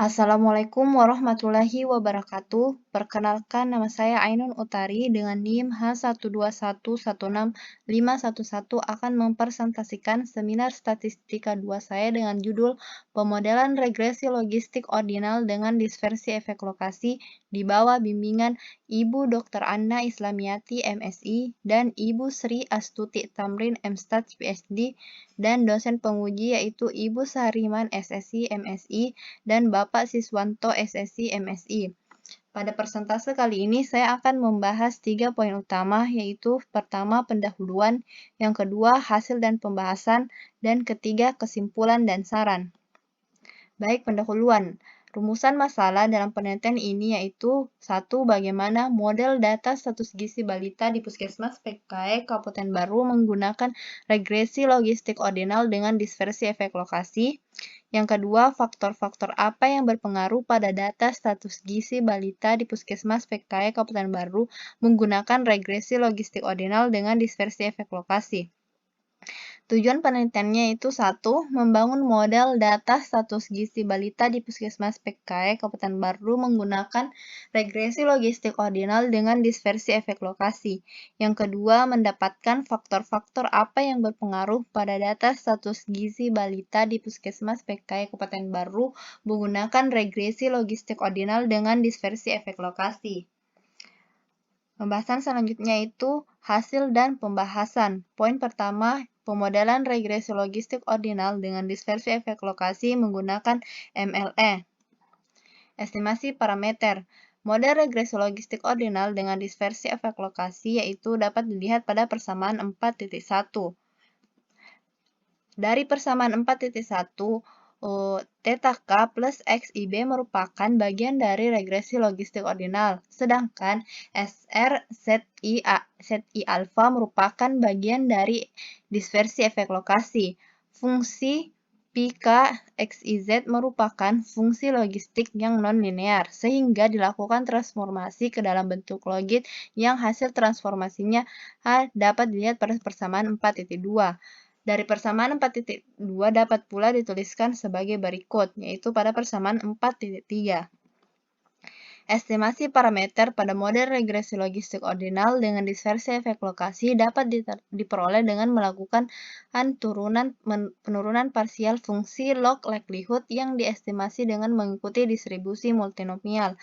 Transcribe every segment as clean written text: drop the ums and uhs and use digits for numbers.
Assalamualaikum warahmatullahi wabarakatuh. Perkenalkan, nama saya Ainun Utari dengan NIM H121161511 akan mempresentasikan seminar statistika 2 saya dengan judul Pemodelan Regresi Logistik Ordinal dengan Dispersi Efek Lokasi di bawah bimbingan Ibu Dr. Anna Islamiyati MSI dan Ibu Sri Astuti Tamrin MStat PhD dan dosen penguji yaitu Ibu Sahriman SSI MSI dan Bapak Siswanto SSI MSI. Pada persentase kali ini saya akan membahas 3 poin utama, yaitu pertama pendahuluan, yang kedua hasil dan pembahasan, dan ketiga kesimpulan dan saran. Baik, pendahuluan. Rumusan masalah dalam penelitian ini yaitu 1. Bagaimana model data status gizi balita di Puskesmas PKE Kabupaten Baru menggunakan regresi logistik ordinal dengan dispersi efek lokasi. Yang kedua, faktor-faktor apa yang berpengaruh pada data status gizi balita di Puskesmas PKE Kabupaten Baru menggunakan regresi logistik ordinal dengan dispersi efek lokasi. Tujuan penelitiannya itu 1. Membangun model data status gizi balita di Puskesmas PKE Kabupaten Baru menggunakan regresi logistik ordinal dengan dispersi efek lokasi. Yang kedua, mendapatkan faktor-faktor apa yang berpengaruh pada data status gizi balita di Puskesmas PKE Kabupaten Baru menggunakan regresi logistik ordinal dengan dispersi efek lokasi. Pembahasan selanjutnya itu hasil dan pembahasan. Poin pertama, pemodelan regresi logistik ordinal dengan dispersi efek lokasi menggunakan MLE. Estimasi parameter. Model regresi logistik ordinal dengan dispersi efek lokasi yaitu dapat dilihat pada persamaan 4.1. Dari persamaan 4.1, Theta K plus XIB merupakan bagian dari regresi logistik ordinal, sedangkan SR ZI alpha merupakan bagian dari dispersi efek lokasi. Fungsi PK XIZ merupakan fungsi logistik yang non-linear, sehingga dilakukan transformasi ke dalam bentuk logit yang hasil transformasinya dapat dilihat pada persamaan 4.2. Dari persamaan 4.2 dapat pula dituliskan sebagai berikut, yaitu pada persamaan 4.3. Estimasi parameter pada model regresi logistik ordinal dengan dispersi efek lokasi dapat diperoleh dengan melakukan penurunan parsial fungsi log likelihood yang diestimasi dengan mengikuti distribusi multinomial.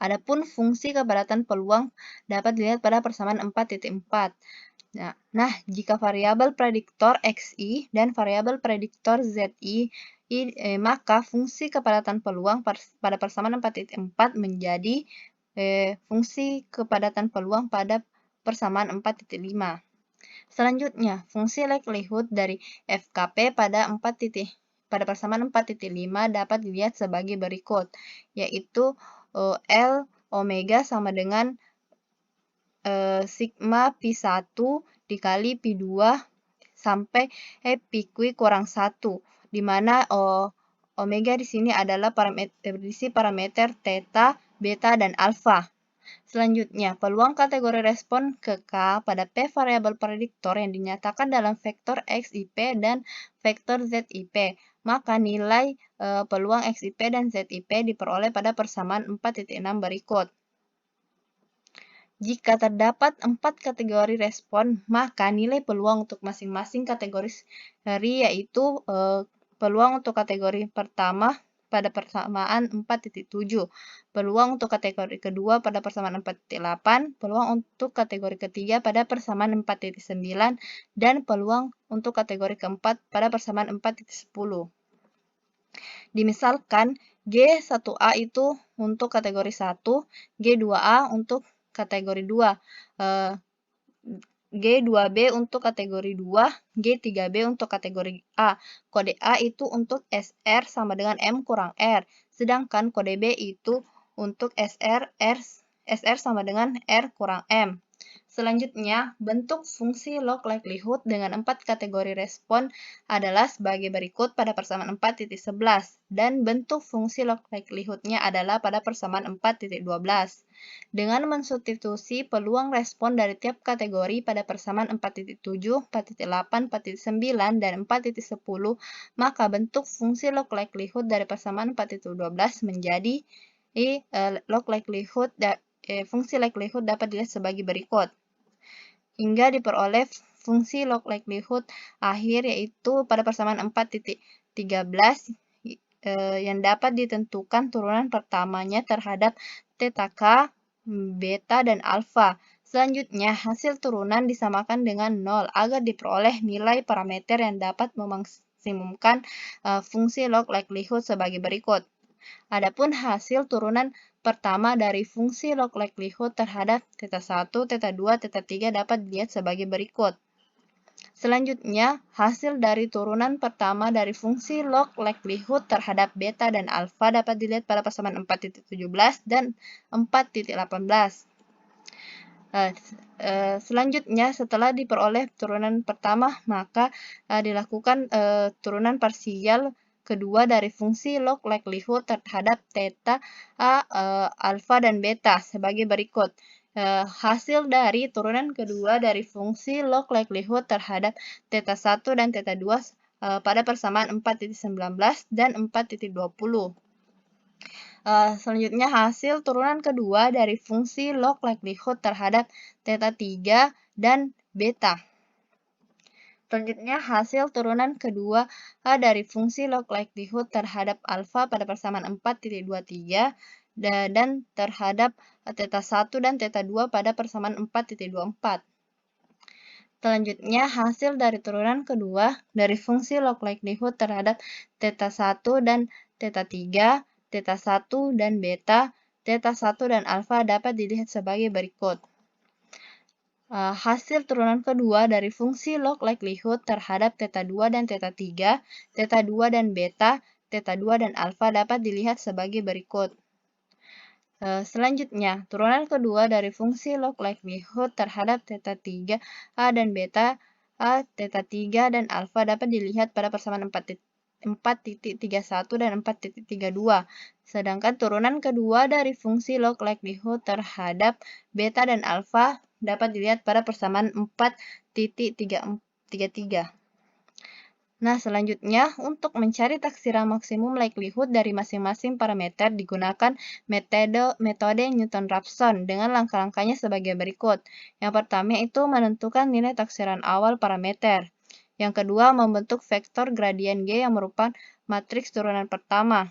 Adapun fungsi kepadatan peluang dapat dilihat pada persamaan 4.4. Nah, jika variabel prediktor XI dan variabel prediktor ZI, maka fungsi kepadatan peluang pada persamaan 4.4 menjadi fungsi kepadatan peluang pada persamaan 4.5. Selanjutnya, fungsi likelihood dari FKP pada persamaan 4.5 dapat dilihat sebagai berikut, yaitu L omega sama dengan sigma Pi1 dikali Pi2 sampai Pi kurang 1, di mana omega di sini adalah berisi parameter theta, beta, dan alfa. Selanjutnya, peluang kategori respon ke K pada P variabel prediktor yang dinyatakan dalam vektor XIP dan vektor ZIP. Maka nilai peluang XIP dan ZIP diperoleh pada persamaan 4.6 berikut. Jika terdapat 4 kategori respon, maka nilai peluang untuk masing-masing kategori yaitu peluang untuk kategori pertama pada persamaan 4.7, peluang untuk kategori kedua pada persamaan 4.8, peluang untuk kategori ketiga pada persamaan 4.9, dan peluang untuk kategori keempat pada persamaan 4.10. Dimisalkan, G1A itu untuk kategori 1, G2A untuk kategori 2, G2B untuk kategori 2, G3B untuk kategori A. Kode A itu untuk SR sama dengan M kurang R, sedangkan kode B itu untuk SR sama dengan R kurang M. Selanjutnya, bentuk fungsi log likelihood dengan 4 kategori respon adalah sebagai berikut pada persamaan 4.11 dan bentuk fungsi log likelihood-nya adalah pada persamaan 4.12. Dengan mensubstitusi peluang respon dari tiap kategori pada persamaan 4.7, 4.8, 4.9, dan 4.10, maka bentuk fungsi log likelihood dari persamaan 4.12 menjadi log likelihood fungsi likelihood dapat dilihat sebagai berikut. Hingga diperoleh fungsi log likelihood akhir yaitu pada persamaan 4.13 yang dapat ditentukan turunan pertamanya terhadap theta k, beta, dan alfa. Selanjutnya, hasil turunan disamakan dengan 0 agar diperoleh nilai parameter yang dapat memaksimumkan fungsi log likelihood sebagai berikut. Adapun hasil turunan pertama dari fungsi log likelihood terhadap theta 1, theta 2, theta 3 dapat dilihat sebagai berikut. Selanjutnya, hasil dari turunan pertama dari fungsi log likelihood terhadap beta dan alfa dapat dilihat pada persamaan 4.17 dan 4.18. Selanjutnya, setelah diperoleh turunan pertama, maka dilakukan turunan parsial kedua dari fungsi log likelihood terhadap theta, alfa, dan beta sebagai berikut. Hasil dari turunan kedua dari fungsi log likelihood terhadap theta 1 dan theta 2 pada persamaan 4.19 dan 4.20. Selanjutnya, hasil turunan kedua dari fungsi log likelihood terhadap theta 3 dan beta. Selanjutnya, hasil turunan kedua dari fungsi log likelihood terhadap alfa pada persamaan 4.23 dan terhadap theta 1 dan theta 2 pada persamaan 4.24. Selanjutnya, hasil dari turunan kedua dari fungsi log likelihood terhadap theta 1 dan theta 3, theta 1 dan beta, theta 1 dan alfa dapat dilihat sebagai berikut. Hasil turunan kedua dari fungsi log likelihood terhadap theta 2 dan theta 3, theta 2 dan beta, theta 2 dan alfa dapat dilihat sebagai berikut. Selanjutnya, turunan kedua dari fungsi log likelihood terhadap theta 3 dan beta, theta 3 dan alfa dapat dilihat pada persamaan 4.31 dan 4.32. Sedangkan turunan kedua dari fungsi log likelihood terhadap beta dan alfa dapat dilihat pada persamaan 4.33. Nah, selanjutnya, untuk mencari taksiran maksimum likelihood dari masing-masing parameter digunakan metode Newton-Raphson dengan langkah-langkahnya sebagai berikut. Yang pertama itu menentukan nilai taksiran awal parameter. Yang kedua, membentuk vektor gradien G yang merupakan matriks turunan pertama.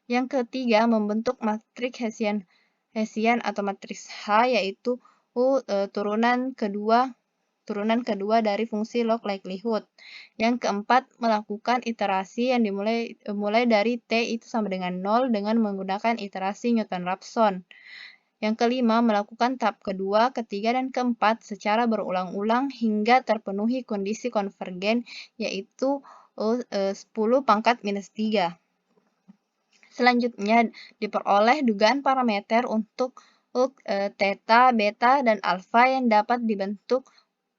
Yang ketiga, membentuk matriks Hessian atau matriks H, yaitu turunan kedua dari fungsi log likelihood. Yang keempat, melakukan iterasi yang dimulai dari T itu sama dengan 0 dengan menggunakan iterasi Newton-Raphson. Yang kelima, melakukan tahap kedua, ketiga, dan keempat secara berulang-ulang hingga terpenuhi kondisi konvergen, yaitu 10⁻³ (-3). Selanjutnya, diperoleh dugaan parameter untuk theta, beta, dan alfa yang dapat dibentuk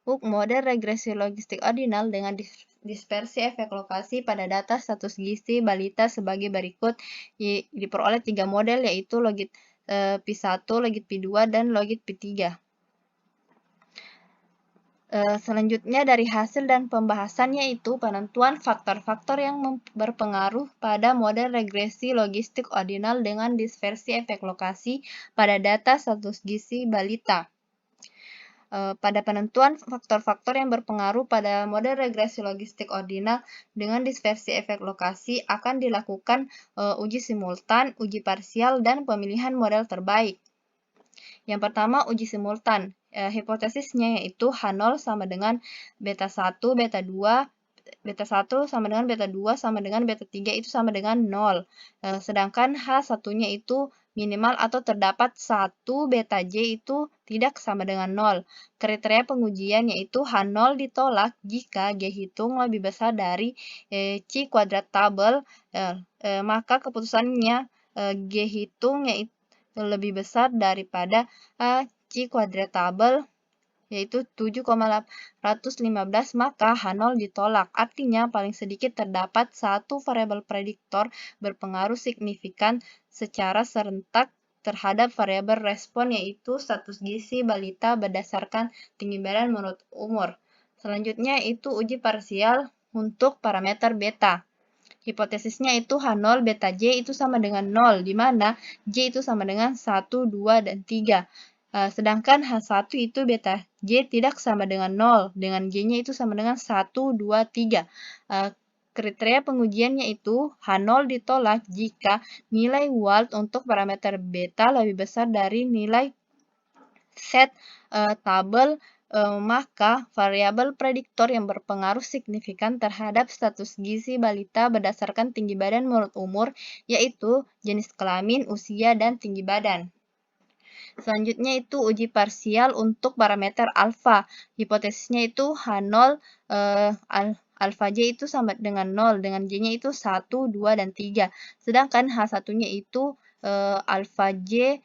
model regresi logistik ordinal dengan dispersi efek lokasi pada data status gizi balita sebagai berikut. Diperoleh 3 model, yaitu logit P1, logit P2, dan logit P3. Selanjutnya, dari hasil dan pembahasannya itu penentuan faktor-faktor yang berpengaruh pada model regresi logistik ordinal dengan dispersi efek lokasi pada data status gizi balita. Pada penentuan faktor-faktor yang berpengaruh pada model regresi logistik ordinal dengan dispersi efek lokasi akan dilakukan uji simultan, uji parsial, dan pemilihan model terbaik. Yang pertama, uji simultan. Hipotesisnya yaitu H0 sama dengan beta 1, beta 2, beta 1 sama dengan beta 2 sama dengan beta 3 itu sama dengan 0. Sedangkan H1-nya itu minimal atau terdapat 1 beta J itu tidak sama dengan 0. Kriteria pengujian yaitu H0 ditolak jika G hitung lebih besar dari C kuadrat tabel, maka keputusannya G hitung yaitu lebih besar daripada C kuadratable yaitu 7,815, maka H0 ditolak. Artinya paling sedikit terdapat satu variabel prediktor berpengaruh signifikan secara serentak terhadap variabel respon, yaitu status gizi balita berdasarkan tinggi badan menurut umur. Selanjutnya itu uji parsial untuk parameter beta. Hipotesisnya itu H0 beta J itu sama dengan 0, di mana J itu sama dengan 1, 2, dan 3. Sedangkan H1 itu beta J tidak sama dengan 0, dengan J-nya itu sama dengan 1, 2, 3. Kriteria pengujiannya itu H0 ditolak jika nilai Wald untuk parameter beta lebih besar dari nilai set tabel, maka variabel prediktor yang berpengaruh signifikan terhadap status gizi balita berdasarkan tinggi badan menurut umur, yaitu jenis kelamin, usia, dan tinggi badan. Selanjutnya itu uji parsial untuk parameter alfa. Hipotesisnya itu H0 alfa J itu sama dengan 0, dengan J-nya itu 1, 2, dan 3. Sedangkan H1-nya itu alfa J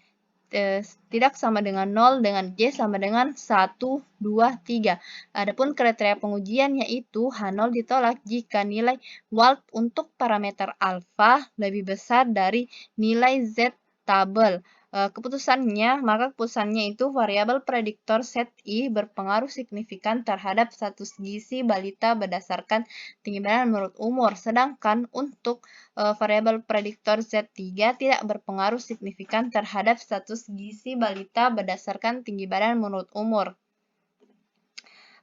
tidak sama dengan 0, dengan J sama dengan 1, 2, 3. Adapun kriteria pengujian yaitu H0 ditolak jika nilai Wald untuk parameter alfa lebih besar dari nilai Z tabel. Maka keputusannya itu variabel prediktor set I berpengaruh signifikan terhadap status gizi balita berdasarkan tinggi badan menurut umur, sedangkan untuk variabel prediktor Z3 tidak berpengaruh signifikan terhadap status gizi balita berdasarkan tinggi badan menurut umur.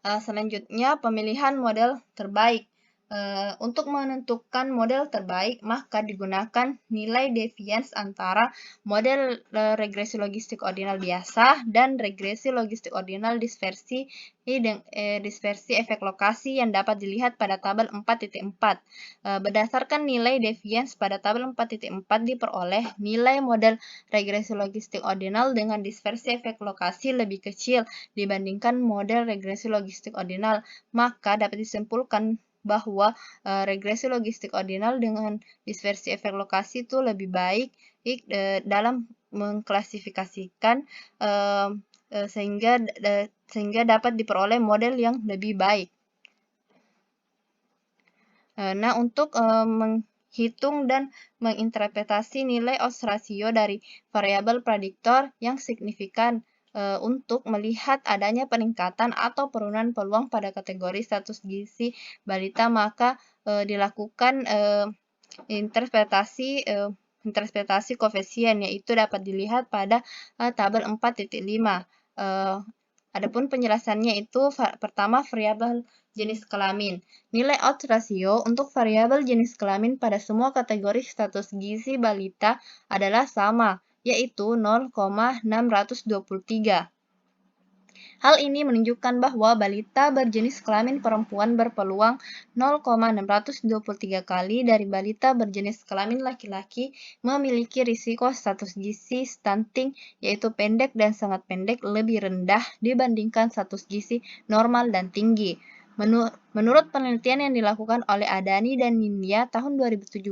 Selanjutnya, pemilihan model terbaik. Untuk menentukan model terbaik, maka digunakan nilai deviance antara model regresi logistik ordinal biasa dan regresi logistik ordinal dispersi efek lokasi yang dapat dilihat pada tabel 4.4. Berdasarkan nilai deviance pada tabel 4.4 diperoleh nilai model regresi logistik ordinal dengan dispersi efek lokasi lebih kecil dibandingkan model regresi logistik ordinal, maka dapat disimpulkan bahwa regresi logistik ordinal dengan dispersi efek lokasi itu lebih baik dalam mengklasifikasikan sehingga dapat diperoleh model yang lebih baik. Nah, untuk menghitung dan menginterpretasi nilai odds ratio dari variabel prediktor yang signifikan untuk melihat adanya peningkatan atau penurunan peluang pada kategori status gizi balita, maka dilakukan interpretasi koefisien, yaitu dapat dilihat pada tabel 4.5. Adapun penjelasannya itu pertama variabel jenis kelamin. Nilai odds ratio untuk variabel jenis kelamin pada semua kategori status gizi balita adalah sama, yaitu 0,623. Hal ini menunjukkan bahwa balita berjenis kelamin perempuan berpeluang 0,623 kali dari balita berjenis kelamin laki-laki memiliki risiko status gizi stunting, yaitu pendek dan sangat pendek, lebih rendah dibandingkan status gizi normal dan tinggi. Menurut penelitian yang dilakukan oleh Adani dan Nindya tahun 2017,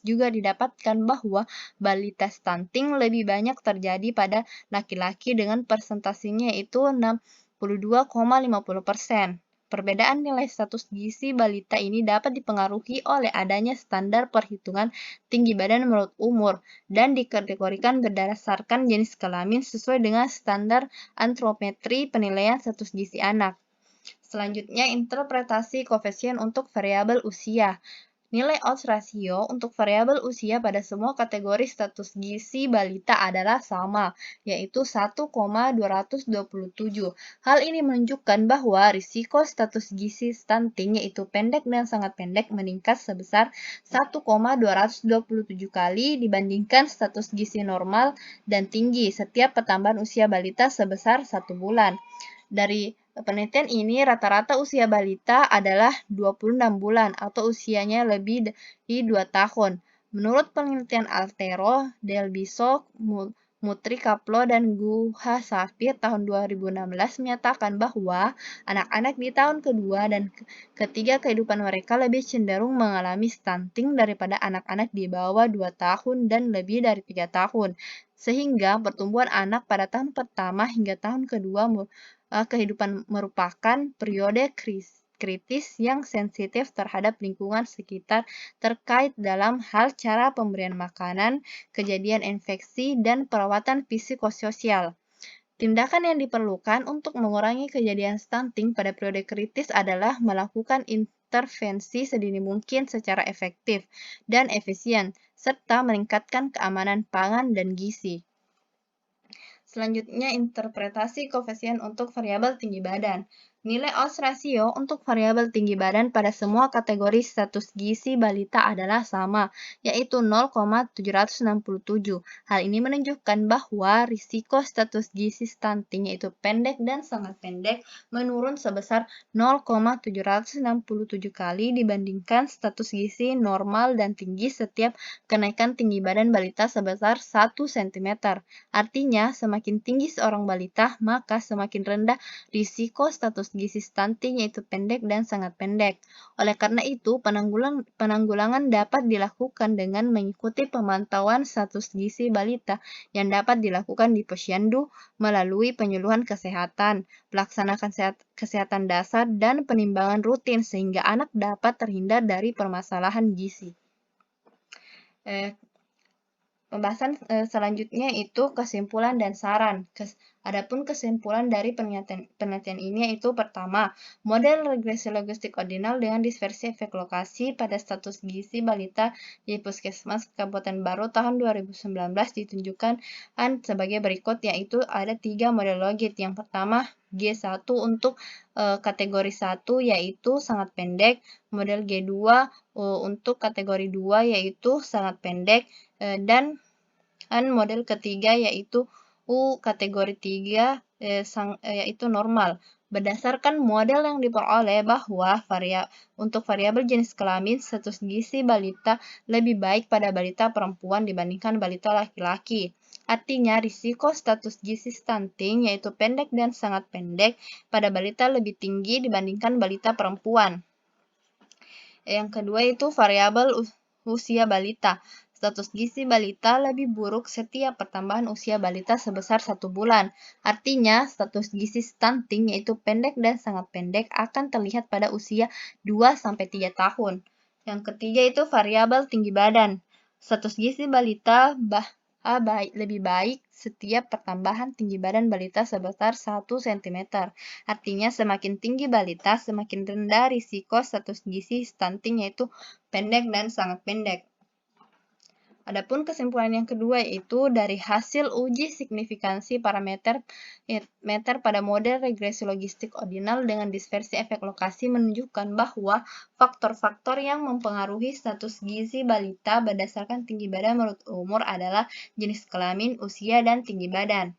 juga didapatkan bahwa balita stunting lebih banyak terjadi pada laki-laki dengan persentasinya yaitu 62,50%. Perbedaan nilai status gizi balita ini dapat dipengaruhi oleh adanya standar perhitungan tinggi badan menurut umur dan dikategorikan berdasarkan jenis kelamin sesuai dengan standar antropometri penilaian status gizi anak. Selanjutnya, interpretasi koefisien untuk variabel usia. Nilai odds ratio untuk variabel usia pada semua kategori status gizi balita adalah sama, yaitu 1,227. Hal ini menunjukkan bahwa risiko status gizi stunting, yaitu pendek dan sangat pendek, meningkat sebesar 1,227 kali dibandingkan status gizi normal dan tinggi setiap pertambahan usia balita sebesar 1 bulan. Dari penelitian ini, rata-rata usia balita adalah 26 bulan atau usianya lebih dari 2 tahun. Menurut penelitian Altero, Del Biso, Mutri Kaplo dan Guha Safir tahun 2016 menyatakan bahwa anak-anak di tahun kedua dan ketiga kehidupan mereka lebih cenderung mengalami stunting daripada anak-anak di bawah 2 tahun dan lebih dari 3 tahun. Sehingga pertumbuhan anak pada tahun pertama hingga tahun kedua kehidupan merupakan periode kritis yang sensitif terhadap lingkungan sekitar terkait dalam hal cara pemberian makanan, kejadian infeksi, dan perawatan psikososial. Tindakan yang diperlukan untuk mengurangi kejadian stunting pada periode kritis adalah melakukan intervensi sedini mungkin secara efektif dan efisien, serta meningkatkan keamanan pangan dan gizi. Selanjutnya, interpretasi koefisien untuk variabel tinggi badan. Nilai odds ratio untuk variabel tinggi badan pada semua kategori status gizi balita adalah sama, yaitu 0,767. Hal ini menunjukkan bahwa risiko status gizi stunting, yaitu pendek dan sangat pendek, menurun sebesar 0,767 kali dibandingkan status gizi normal dan tinggi setiap kenaikan tinggi badan balita sebesar 1 cm. Artinya, semakin tinggi seorang balita, maka semakin rendah risiko status gizi stunting, yaitu pendek dan sangat pendek. Oleh karena itu, penanggulangan dapat dilakukan dengan mengikuti pemantauan status gizi balita yang dapat dilakukan di posyandu melalui penyuluhan kesehatan, pelaksanaan kesehatan dasar, dan penimbangan rutin sehingga anak dapat terhindar dari permasalahan gizi. Pembahasan selanjutnya itu kesimpulan dan saran. Adapun kesimpulan dari penelitian ini yaitu pertama, model regresi logistik ordinal dengan dispersi efek lokasi pada status gizi balita di Puskesmas Kabupaten Baru tahun 2019 ditunjukkan sebagai berikut, yaitu ada 3 model logit. Yang pertama, G1 untuk kategori 1 yaitu sangat pendek, model G2 untuk kategori 2 yaitu sangat pendek, dan model ketiga yaitu kategori 3 yaitu normal. Berdasarkan model yang diperoleh bahwa untuk variabel jenis kelamin status gizi balita lebih baik pada balita perempuan dibandingkan balita laki-laki. Artinya risiko status gizi stunting yaitu pendek dan sangat pendek pada balita lebih tinggi dibandingkan balita perempuan. Yang kedua itu variabel usia balita. Status gizi balita lebih buruk setiap pertambahan usia balita sebesar 1 bulan. Artinya, status gizi stunting yaitu pendek dan sangat pendek akan terlihat pada usia 2-3 tahun. Yang ketiga itu variabel tinggi badan. Status gizi balita lebih baik setiap pertambahan tinggi badan balita sebesar 1 cm. Artinya semakin tinggi balita, semakin rendah risiko status gizi stunting yaitu pendek dan sangat pendek. Adapun kesimpulan yang kedua yaitu dari hasil uji signifikansi parameter pada model regresi logistik ordinal dengan dispersi efek lokasi menunjukkan bahwa faktor-faktor yang mempengaruhi status gizi balita berdasarkan tinggi badan menurut umur adalah jenis kelamin, usia, dan tinggi badan.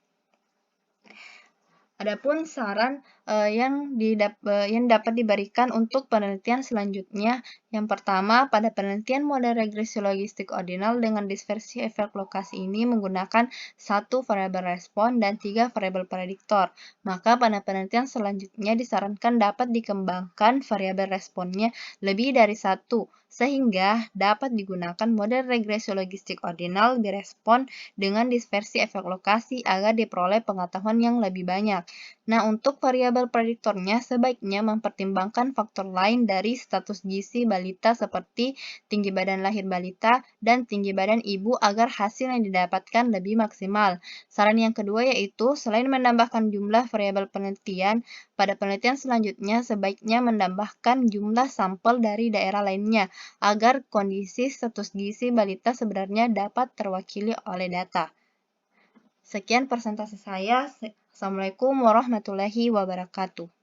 Adapun saran yang dapat diberikan untuk penelitian selanjutnya, yang pertama, pada penelitian model regresi logistik ordinal dengan dispersi efek lokasi ini menggunakan 1 variabel respon dan 3 variabel prediktor. Maka pada penelitian selanjutnya disarankan dapat dikembangkan variabel responnya lebih dari 1, sehingga dapat digunakan model regresi logistik ordinal direspon dengan dispersi efek lokasi agar diperoleh pengetahuan yang lebih banyak. Nah, untuk variabel prediktornya sebaiknya mempertimbangkan faktor lain dari status gizi balita seperti tinggi badan lahir balita dan tinggi badan ibu agar hasil yang didapatkan lebih maksimal. Saran yang kedua yaitu selain menambahkan jumlah variabel penelitian, pada penelitian selanjutnya sebaiknya menambahkan jumlah sampel dari daerah lainnya agar kondisi status gizi balita sebenarnya dapat terwakili oleh data. Sekian presentasi saya. Assalamualaikum warahmatullahi wabarakatuh.